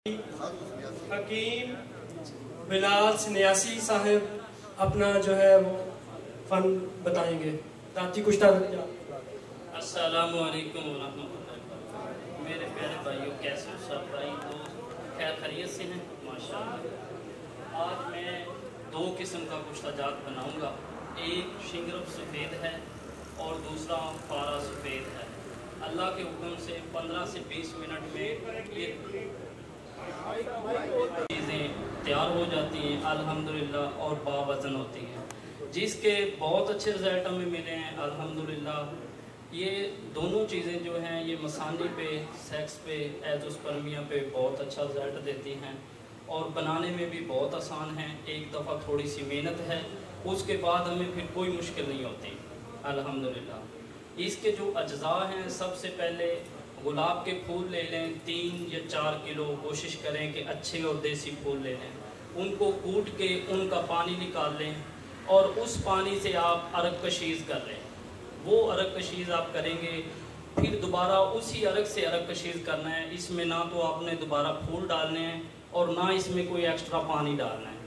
हकीम बिलाल सन्यासी साहब अपना जो है वो फन बताएंगे। ताती कुछ अस्सलामु अलैकुम व रहमतुल्लाहि। मेरे प्यारे भाइयों, कैसे हो सब भाई दोस्त? खैर खैरियत से हैं माशाअल्लाह। आज मैं दो किस्म का कुश्ताजात बनाऊंगा। एक शिंगरफ सफ़ेद है और दूसरा फारा सफ़ेद है। अल्लाह के हुक्म से 15 से 20 मिनट में ये चीज़ें तैयार हो जाती हैं अल्हम्दुलिल्लाह और बावज़न होती हैं, जिसके बहुत अच्छे रिज़ल्ट हमें मिले हैं अल्हम्दुलिल्लाह। ये दोनों चीज़ें जो हैं ये मसानी पे, सेक्स पे, एज़ोस्पर्मिया पे बहुत अच्छा रिज़ल्ट देती हैं और बनाने में भी बहुत आसान है। एक दफ़ा थोड़ी सी मेहनत है, उसके बाद हमें फिर कोई मुश्किल नहीं होती अल्हम्दुलिल्लाह। इसके जो अज्जा हैं, सबसे पहले गुलाब के फूल ले लें 3 या 4 किलो। कोशिश करें कि अच्छे और देसी फूल ले लें, उनको कूट के उनका पानी निकाल लें और उस पानी से आप अरक कशीज़ कर लें। वो अरक कशीज़ आप करेंगे, फिर दोबारा उसी अरक से अरक कशीज़ करना है। इसमें ना तो आपने दोबारा फूल डालने हैं और ना इसमें कोई एक्स्ट्रा पानी डालना है।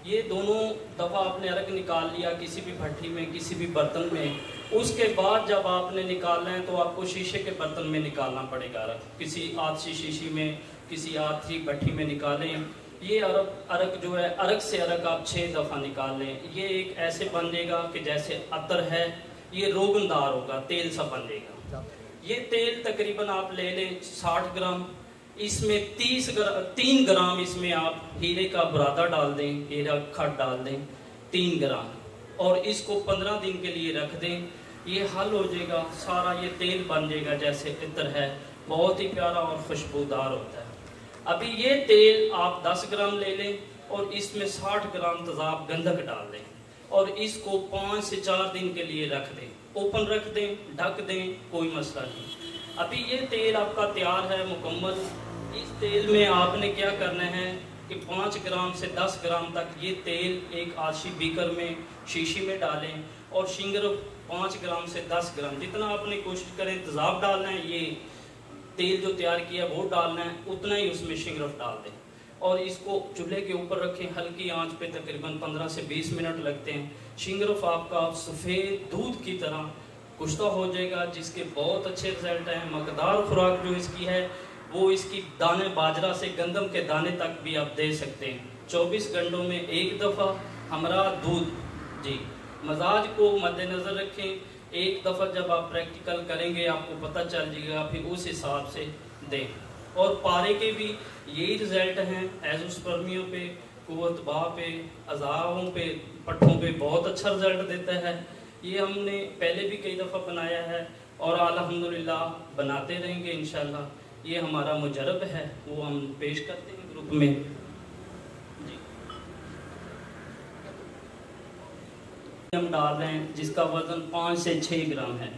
ये दोनों दफ़ा आपने अरक निकाल लिया किसी भी भट्टी में, किसी भी बर्तन में। उसके बाद जब आपने निकालना है तो आपको शीशे के बर्तन में निकालना पड़ेगा अरक। किसी आधी शीशी में, किसी आधी भट्टी में निकालें। ये अरक जो है, अरक से अरक आप 6 दफ़ा निकाल लें। ये एक ऐसे बनेगा कि जैसे अतर है, ये रोगनदार होगा, तेल सा बनेगा। ये तेल तकरीबन आप ले लें 60 ग्राम। इसमें 3 ग्राम इसमें आप हीरे का बुरादा डाल दें, हीरा खट डाल दें 3 ग्राम, और इसको 15 दिन के लिए रख दें। ये हल हो जाएगा सारा, ये तेल बन जाएगा जैसे इत्र है, बहुत ही प्यारा और खुशबूदार होता है। अभी ये तेल आप 10 ग्राम ले लें और इसमें 60 ग्राम तेजाब गंधक डाल दें और इसको 5 से 4 दिन के लिए रख दें। ओपन रख दें, ढक दें, कोई मसला नहीं। अभी ये तेल आपका तैयार है मुकम्मल। इस तेल में आपने क्या करना है कि 5 ग्राम से 10 ग्राम तक ये तेल एक आशी बीकर में, शीशी में डालें और शिंगरफ 5 ग्राम से 10 ग्राम, जितना आपने कोशिश करें तेजाब डालना है, ये तेल जो तैयार किया वो डालना है, उतना ही उसमें शिंगरफ डाल दें और इसको चूल्हे के ऊपर रखें हल्की आंच पे। तकरीबन 15 से 20 मिनट लगते हैं। शिंगरफ आपका सफ़ेद दूध की तरह कुश्ता हो जाएगा, जिसके बहुत अच्छे रिजल्ट हैं। मकदार खुराक जो इसकी है वो इसकी दाने बाजरा से गंदम के दाने तक भी आप दे सकते हैं। 24 घंटों में 1 दफ़ा हमरा दूध जी। मजाज को मद्देनज़र रखें। एक दफ़ा जब आप प्रैक्टिकल करेंगे आपको पता चल जाएगा, फिर उस हिसाब से दें। और पारे के भी यही रिज़ल्ट हैं, एज़ोस्पर्मियों पे, कुव्वत बा पे, अज़ाओं पे, पट्ठों पे बहुत अच्छा रिज़ल्ट देता है। ये हमने पहले भी कई दफ़ा बनाया है और अल्हम्दुलिल्लाह बनाते रहेंगे इंशाल्लाह। ये हमारा मुजरब है, वो हम पेश करते हैं ग्रुप में जी। हम डाल रहे हैं जिसका वज़न 5 से 6 ग्राम है।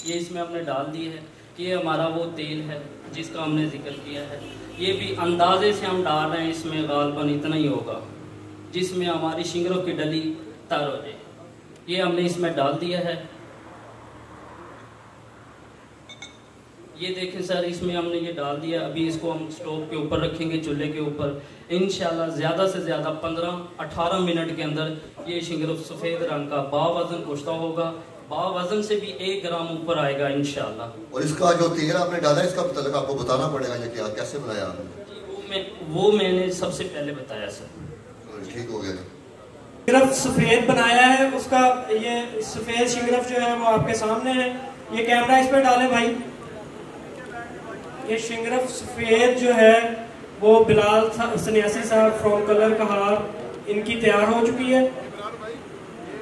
ये इसमें हमने डाल दी है। ये हमारा वो तेल है जिसका हमने जिक्र किया है। ये भी अंदाजे से हम डाल रहे हैं, इसमें गालबन इतना ही होगा जिसमें हमारी शिंगरों की डली तर हो जाए। ये हमने इसमें डाल दिया है। ये देखें सर, इसमें हमने ये डाल दिया। अभी इसको हम स्टोव के ऊपर रखेंगे, चूल्हे के ऊपर। इंशाल्लाह ज़्यादा से ज़्यादा 15-18 मिनट के अंदर ये शिंगरफ सफ़ेद रंग का बावज़न कुश्ता होगा। बावज़न से भी 1 ग्राम ऊपर आएगा इंशाल्लाह। और इसका जो तेल आपने डाला, इसका मतलब आपको बताना पड़ेगा ये क्या, कैसे बनाया आपने? वो मैंने सबसे पहले बताया सर। ठीक हो गया। शिंगरफ सफ़ेद बनाया है, उसका ये सफ़ेद शिंगरफ जो है वो आपके सामने है। ये कैमरा इस पर डालें भाई। ये शिंगरफ सफ़ेद जो है वो बिलाल सन्यासी साहब फ्रॉम कलर कहार, इनकी तैयार हो चुकी है।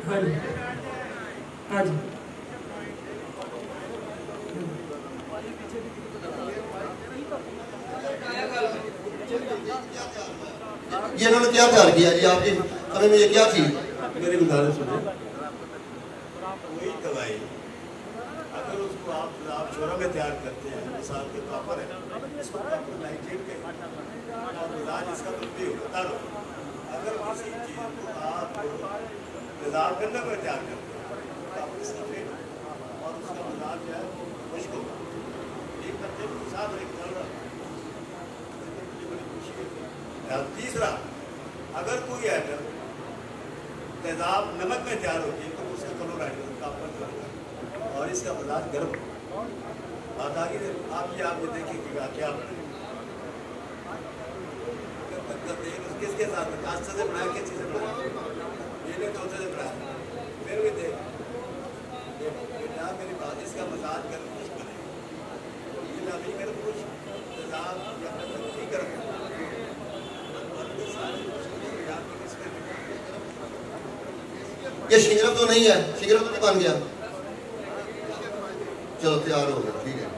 हाँ जी, हाँ जी। ये इन्होंने क्या तैयार किया जी आपके समय में? ये क्या थी? मेरी गुजारिश सुने। वही दवाई अगर उसको आप छोरों में तैयार करते हैं, मिसाल के कॉपर है, इसको कॉपर नाइट्रेट के और मिजाज इसका भी होता है। अगर किसी चीज़ को आप मिजाज गंदा में तैयार करते हैं तो आप सफ़ेद और उसका मिजाज जो है वो खुश्क होगा। एक बच्चे के साथ एक चल रहा है, मुझे बड़ी खुशी तीसरा, अगर कोई आइटम तेजाब नमक में तैयार होती है तो उसका क्लोराइड का और इसका मजाज गर्म बात आ गई। आप ये देखिएगा क्या किसके साथ कांच से बनाया, किस चीज़ से बनाया, ये चौथे से बनाया, फिर भी देख बेटा मेरी बात, इसका मजाज कर कुछ बने अभी मेरे कुछ ठीक कर ये शिंगरफ तो नहीं है, शिंगरफ तो नहीं बन गया, चलो तैयार हो गया, ठीक है।